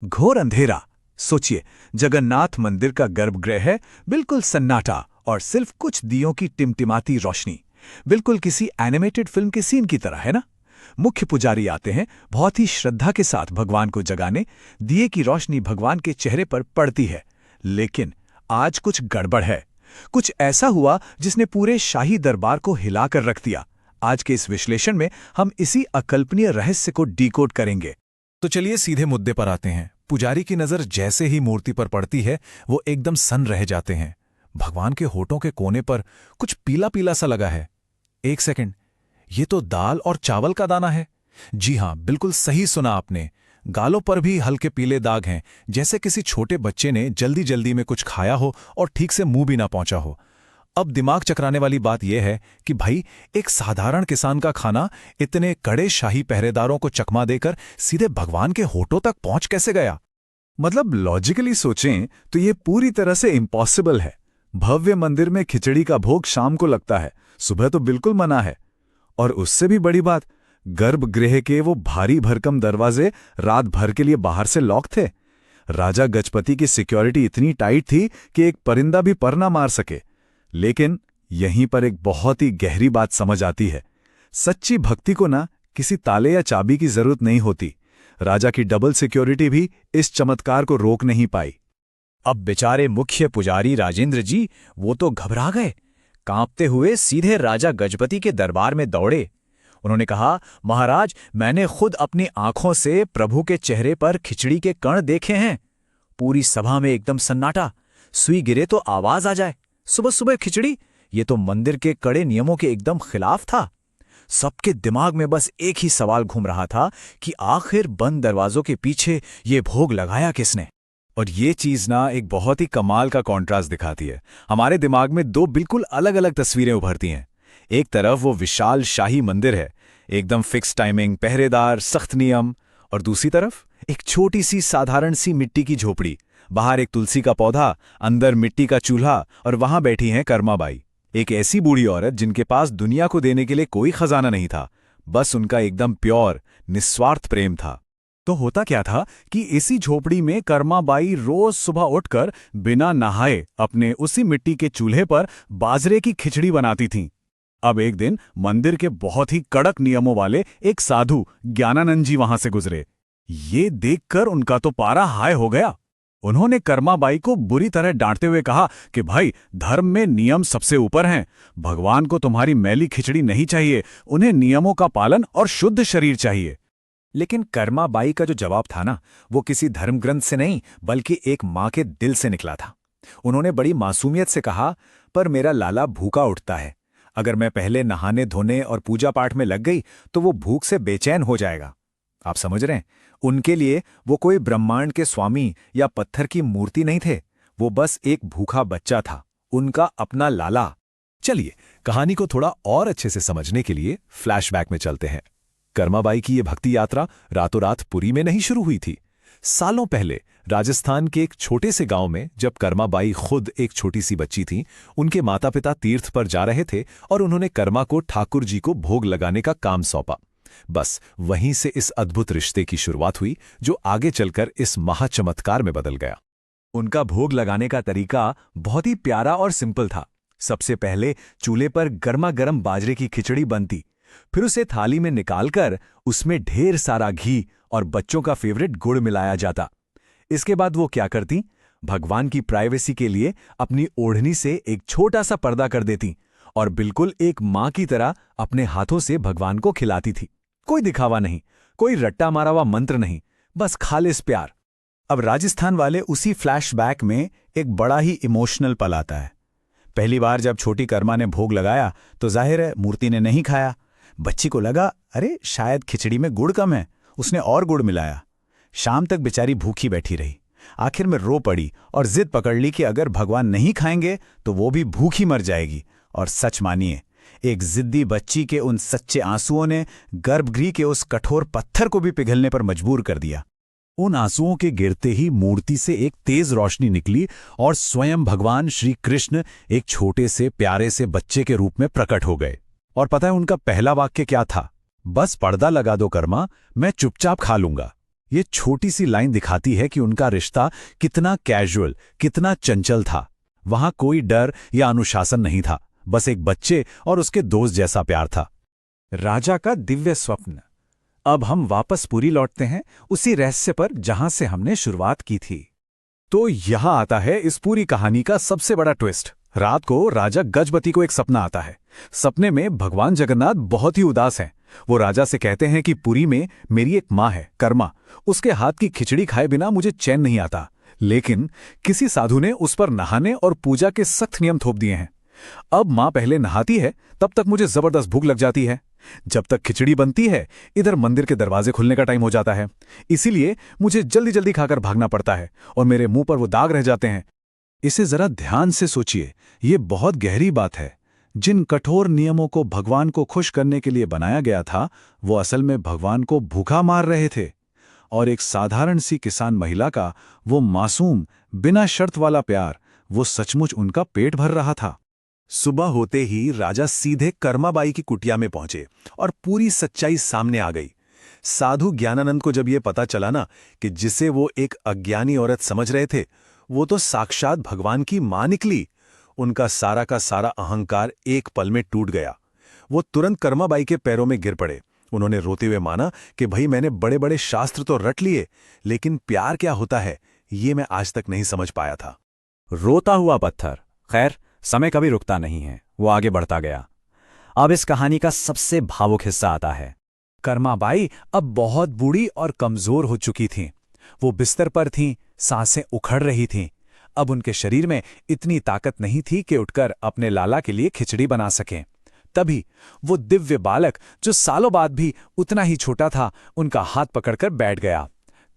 घोर अंधेरा। सोचिए, जगन्नाथ मंदिर का गर्भगृह है, बिल्कुल सन्नाटा और सिर्फ कुछ दियों की टिमटिमाती रोशनी। बिल्कुल किसी एनिमेटेड फिल्म के सीन की तरह, है ना? मुख्य पुजारी आते हैं बहुत ही श्रद्धा के साथ भगवान को जगाने। दिए की रोशनी भगवान के चेहरे पर पड़ती है। लेकिन आज कुछ गड़बड़ है। कुछ ऐसा हुआ जिसने पूरे शाही दरबार को हिलाकर रख दिया। आज के इस विश्लेषण में हम इसी अकल्पनीय रहस्य को डिकोड करेंगे। तो चलिए सीधे मुद्दे पर आते हैं। पुजारी की नजर जैसे ही मूर्ति पर पड़ती है, वो एकदम सन्न रह जाते हैं। भगवान के होठों के कोने पर कुछ पीला पीला सा लगा है। एक सेकंड, ये तो दाल और चावल का दाना है। जी हां, बिल्कुल सही सुना आपने। गालों पर भी हल्के पीले दाग हैं, जैसे किसी छोटे बच्चे ने जल्दी जल्दी में कुछ खाया हो और ठीक से मुंह भी ना पहुंचा हो। अब दिमाग चकराने वाली बात यह है कि भाई, एक साधारण किसान का खाना इतने कड़े शाही पहरेदारों को चकमा देकर सीधे भगवान के होठों तक पहुंच कैसे गया? मतलब लॉजिकली सोचें तो ये पूरी तरह से इम्पॉसिबल है। भव्य मंदिर में खिचड़ी का भोग शाम को लगता है, सुबह तो बिल्कुल मना है। और उससे भी बड़ी बात, गर्भगृह के वो भारी भरकम दरवाजे रात भर के लिए बाहर से लॉक थे। राजा गजपति की सिक्योरिटी इतनी टाइट थी कि एक परिंदा भी पर ना मार सके। लेकिन यहीं पर एक बहुत ही गहरी बात समझ आती है। सच्ची भक्ति को ना किसी ताले या चाबी की जरूरत नहीं होती। राजा की डबल सिक्योरिटी भी इस चमत्कार को रोक नहीं पाई। अब बेचारे मुख्य पुजारी राजेंद्र जी, वो तो घबरा गए। कांपते हुए सीधे राजा गजपति के दरबार में दौड़े। उन्होंने कहा, महाराज, मैंने खुद अपनी आंखों से प्रभु के चेहरे पर खिचड़ी के कण देखे हैं। पूरी सभा में एकदम सन्नाटा। सुई गिरे तो आवाज आ जाए। सुबह सुबह खिचड़ी, ये तो मंदिर के कड़े नियमों के एकदम खिलाफ था। सबके दिमाग में बस एक ही सवाल घूम रहा था कि आखिर बंद दरवाजों के पीछे ये भोग लगाया किसने? और ये चीज ना एक बहुत ही कमाल का कॉन्ट्रास्ट दिखाती है। हमारे दिमाग में दो बिल्कुल अलग अलग तस्वीरें उभरती हैं। एक तरफ वो विशाल शाही मंदिर है, एकदम फिक्स टाइमिंग, पहरेदार, सख्त नियम। और दूसरी तरफ एक छोटी सी साधारण सी मिट्टी की झोपड़ी, बाहर एक तुलसी का पौधा, अंदर मिट्टी का चूल्हा, और वहां बैठी हैं कर्माबाई, एक ऐसी बूढ़ी औरत जिनके पास दुनिया को देने के लिए कोई खजाना नहीं था, बस उनका एकदम प्योर, निस्वार्थ प्रेम था। तो होता क्या था कि इसी झोपड़ी में कर्माबाई रोज सुबह उठकर बिना नहाए अपने उसी मिट्टी के चूल्हे पर बाजरे की खिचड़ी बनाती थीं। अब एक दिन मंदिर के बहुत ही कड़क नियमों वाले एक साधु ज्ञानानंद जी वहां से गुजरे। ये देखकर उनका तो पारा हाय हो गया। उन्होंने कर्माबाई को बुरी तरह डांटते हुए कहा कि भाई, धर्म में नियम सबसे ऊपर हैं। भगवान को तुम्हारी मैली खिचड़ी नहीं चाहिए, उन्हें नियमों का पालन और शुद्ध शरीर चाहिए। लेकिन कर्माबाई का जो जवाब था ना, वो किसी धर्म ग्रंथ से नहीं बल्कि एक माँ के दिल से निकला था। उन्होंने बड़ी मासूमियत से कहा, पर मेरा लाला भूखा उठता है। अगर मैं पहले नहाने धोने और पूजा पाठ में लग गई तो वो भूख से बेचैन हो जाएगा। आप समझ रहे हैं? उनके लिए वो कोई ब्रह्मांड के स्वामी या पत्थर की मूर्ति नहीं थे, वो बस एक भूखा बच्चा था, उनका अपना लाला। चलिए, कहानी को थोड़ा और अच्छे से समझने के लिए फ्लैशबैक में चलते हैं। कर्माबाई की ये भक्ति यात्रा रातों रात पुरी में नहीं शुरू हुई थी। सालों पहले राजस्थान के एक छोटे से गांव में, जब कर्माबाई खुद एक छोटी सी बच्ची थी, उनके माता पिता तीर्थ पर जा रहे थे और उन्होंने कर्मा को ठाकुर जी को भोग लगाने का काम सौंपा। बस वहीं से इस अद्भुत रिश्ते की शुरुआत हुई, जो आगे चलकर इस महाचमत्कार में बदल गया। उनका भोग लगाने का तरीका बहुत ही प्यारा और सिंपल था। सबसे पहले चूल्हे पर गर्मा गर्म बाजरे की खिचड़ी बनती, फिर उसे थाली में निकालकर उसमें ढेर सारा घी और बच्चों का फेवरेट गुड़ मिलाया जाता। इसके बाद वो क्या करती, भगवान की प्राइवेसी के लिए अपनी ओढ़नी से एक छोटा सा पर्दा कर देती और बिल्कुल एक माँ की तरह अपने हाथों से भगवान को खिलाती थी। कोई दिखावा नहीं, कोई रट्टा मारा हुआ मंत्र नहीं, बस खालिस प्यार। अब राजस्थान वाले उसी फ्लैशबैक में एक बड़ा ही इमोशनल पल आता है। पहली बार जब छोटी कर्मा ने भोग लगाया तो जाहिर है मूर्ति ने नहीं खाया। बच्ची को लगा, अरे शायद खिचड़ी में गुड़ कम है, उसने और गुड़ मिलाया। शाम तक बेचारी भूखी बैठी रही। आखिर में रो पड़ी और जिद पकड़ ली कि अगर भगवान नहीं खाएंगे तो वो भी भूखी मर जाएगी। और सच मानिए, एक जिद्दी बच्ची के उन सच्चे आंसुओं ने गर्भगृह के उस कठोर पत्थर को भी पिघलने पर मजबूर कर दिया। उन आंसुओं के गिरते ही मूर्ति से एक तेज रोशनी निकली और स्वयं भगवान श्री कृष्ण एक छोटे से प्यारे से बच्चे के रूप में प्रकट हो गए। और पता है उनका पहला वाक्य क्या था? बस पर्दा लगा दो कर्मा, मैं चुपचाप खा लूंगा। ये छोटी सी लाइन दिखाती है कि उनका रिश्ता कितना कैजुअल, कितना चंचल था। वहां कोई डर या अनुशासन नहीं था, बस एक बच्चे और उसके दोस्त जैसा प्यार था। राजा का दिव्य स्वप्न। अब हम वापस पुरी लौटते हैं, उसी रहस्य पर जहां से हमने शुरुआत की थी। तो यहां आता है इस पूरी कहानी का सबसे बड़ा ट्विस्ट। रात को राजा गजपति को एक सपना आता है। सपने में भगवान जगन्नाथ बहुत ही उदास हैं। वो राजा से कहते हैं कि पुरी में मेरी एक माँ है, कर्मा। उसके हाथ की खिचड़ी खाए बिना मुझे चैन नहीं आता। लेकिन किसी साधु ने उस पर नहाने और पूजा के सख्त नियम थोप दिए हैं। अब माँ पहले नहाती है, तब तक मुझे जबरदस्त भूख लग जाती है। जब तक खिचड़ी बनती है, इधर मंदिर के दरवाजे खुलने का टाइम हो जाता है। इसीलिए मुझे जल्दी जल्दी खाकर भागना पड़ता है और मेरे मुंह पर वो दाग रह जाते हैं। इसे जरा ध्यान से सोचिए, ये बहुत गहरी बात है। जिन कठोर नियमों को भगवान को खुश करने के लिए बनाया गया था, वो असल में भगवान को भूखा मार रहे थे। और एक साधारण सी किसान महिला का वो मासूम, बिना शर्त वाला प्यार, वो सचमुच उनका पेट भर रहा था। सुबह होते ही राजा सीधे कर्माबाई की कुटिया में पहुंचे और पूरी सच्चाई सामने आ गई। साधु ज्ञानानंद को जब ये पता चला ना कि जिसे वो एक अज्ञानी औरत समझ रहे थे, वो तो साक्षात भगवान की मां निकली, उनका सारा का सारा अहंकार एक पल में टूट गया। वो तुरंत कर्माबाई के पैरों में गिर पड़े। उन्होंने रोते हुए माना कि भाई, मैंने बड़े बड़े शास्त्र तो रट लिए, लेकिन प्यार क्या होता है ये मैं आज तक नहीं समझ पाया था। रोता हुआ पत्थर। खैर, समय कभी रुकता नहीं है, वो आगे बढ़ता गया। अब इस कहानी का सबसे भावुक हिस्सा आता है। कर्माबाई अब बहुत बूढ़ी और कमजोर हो चुकी थीं। वो बिस्तर पर थीं, सांसें उखड़ रही थीं। अब उनके शरीर में इतनी ताकत नहीं थी कि उठकर अपने लाला के लिए खिचड़ी बना सकें। तभी वो दिव्य बालक, जो सालों बाद भी उतना ही छोटा था, उनका हाथ पकड़कर बैठ गया।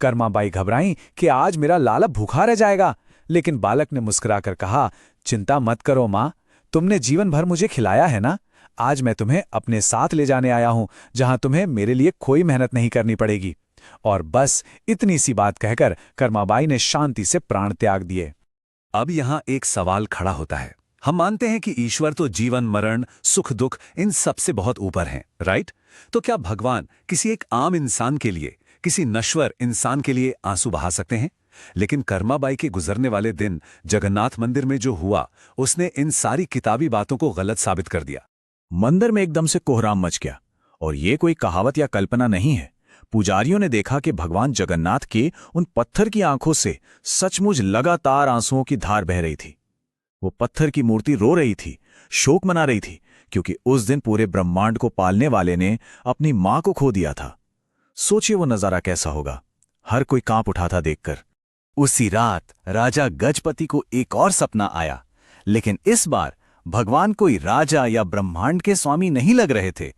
कर्माबाई घबराईं कि आज मेरा लाला भूखा रह जाएगा, लेकिन बालक ने मुस्कुराकर कहा, चिंता मत करो मां, तुमने जीवन भर मुझे खिलाया है ना। आज मैं तुम्हें अपने साथ ले जाने आया हूं, जहां तुम्हें मेरे लिए कोई मेहनत नहीं करनी पड़ेगी। और बस इतनी सी बात कहकर कर्माबाई ने शांति से प्राण त्याग दिए। अब यहां एक सवाल खड़ा होता है। हम मानते हैं कि ईश्वर तो जीवन मरण, सुख दुख, इन सब से बहुत ऊपर हैं, राइट? तो क्या भगवान किसी एक आम इंसान के लिए, किसी नश्वर इंसान के लिए आंसू बहा सकते हैं? लेकिन कर्माबाई के गुजरने वाले दिन जगन्नाथ मंदिर में जो हुआ, उसने इन सारी किताबी बातों को गलत साबित कर दिया। मंदिर में एकदम से कोहराम मच गया। और ये कोई कहावत या कल्पना नहीं है। पुजारियों ने देखा कि भगवान जगन्नाथ के उन पत्थर की आंखों से सचमुच लगातार आंसुओं की धार बह रही थी। वो पत्थर की मूर्ति रो रही थी, शोक मना रही थी, क्योंकि उस दिन पूरे ब्रह्मांड को पालने वाले ने अपनी मां को खो दिया था। सोचिए वो नजारा कैसा होगा। हर कोई कांप उठा था देखकर। उसी रात राजा गजपति को एक और सपना आया, लेकिन इस बार भगवान कोई राजा या ब्रह्मांड के स्वामी नहीं लग रहे थे।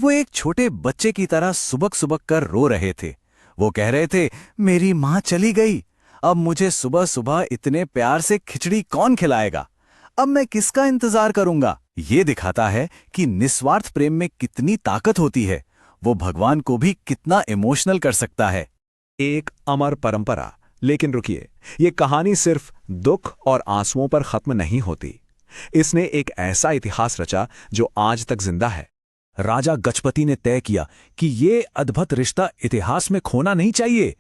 वो एक छोटे बच्चे की तरह सुबक सुबक कर रो रहे थे। वो कह रहे थे, मेरी मां चली गई, अब मुझे सुबह सुबह इतने प्यार से खिचड़ी कौन खिलाएगा? अब मैं किसका इंतजार करूंगा? ये दिखाता है कि निस्वार्थ प्रेम में कितनी ताकत होती है। वो भगवान को भी कितना इमोशनल कर सकता है। एक अमर परंपरा। लेकिन रुकिए, ये कहानी सिर्फ दुख और आंसुओं पर खत्म नहीं होती। इसने एक ऐसा इतिहास रचा जो आज तक जिंदा है। राजा गजपति ने तय किया कि ये अद्भुत रिश्ता इतिहास में खोना नहीं चाहिए।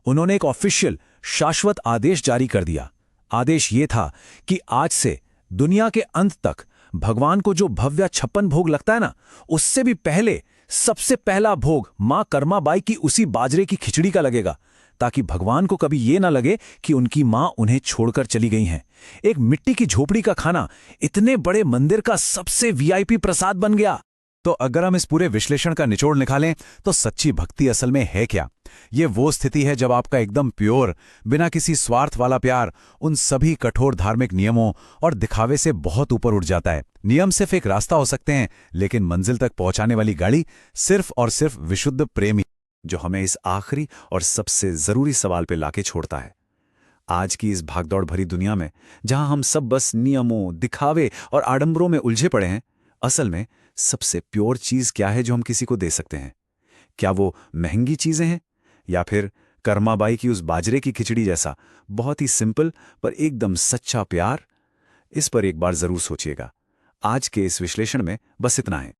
उन्होंने एक ऑफिशियल, शाश्वत आदेश जारी कर दिया। आदेश ये था कि आज से दुनिया के अंत तक भगवान को जो भव्य 56 भोग लगता है ना, उससे भी पहले सबसे पहला भोग मां कर्माबाई की उसी बाजरे की खिचड़ी का लगेगा, ताकि भगवान को कभी ये ना लगे कि उनकी मां उन्हें छोड़कर चली गई हैं। एक मिट्टी की झोपड़ी का खाना इतने बड़े मंदिर का सबसे वीआईपी प्रसाद बन गया। तो अगर हम इस पूरे विश्लेषण का निचोड़ निकालें तो सच्ची भक्ति असल में है क्या? ये वो स्थिति है जब आपका एकदम प्योर, बिना किसी स्वार्थ वाला प्यार उन सभी कठोर धार्मिक नियमों और दिखावे से बहुत ऊपर उठ जाता है। नियम सिर्फ एक रास्ता हो सकते हैं, लेकिन मंजिल तक पहुंचाने वाली गाड़ी सिर्फ और सिर्फ विशुद्ध प्रेम ही, जो हमें इस आखिरी और सबसे जरूरी सवाल पे लाके छोड़ता है। आज की इस भागदौड़ भरी दुनिया में, जहां हम सब बस नियमों, दिखावे और आडंबरों में उलझे पड़े हैं, असल में सबसे प्योर चीज क्या है जो हम किसी को दे सकते हैं? क्या वो महंगी चीजें हैं, या फिर कर्माबाई की उस बाजरे की खिचड़ी जैसा बहुत ही सिंपल पर एकदम सच्चा प्यार? इस पर एक बार जरूर सोचिएगा। आज के इस विश्लेषण में बस इतना है।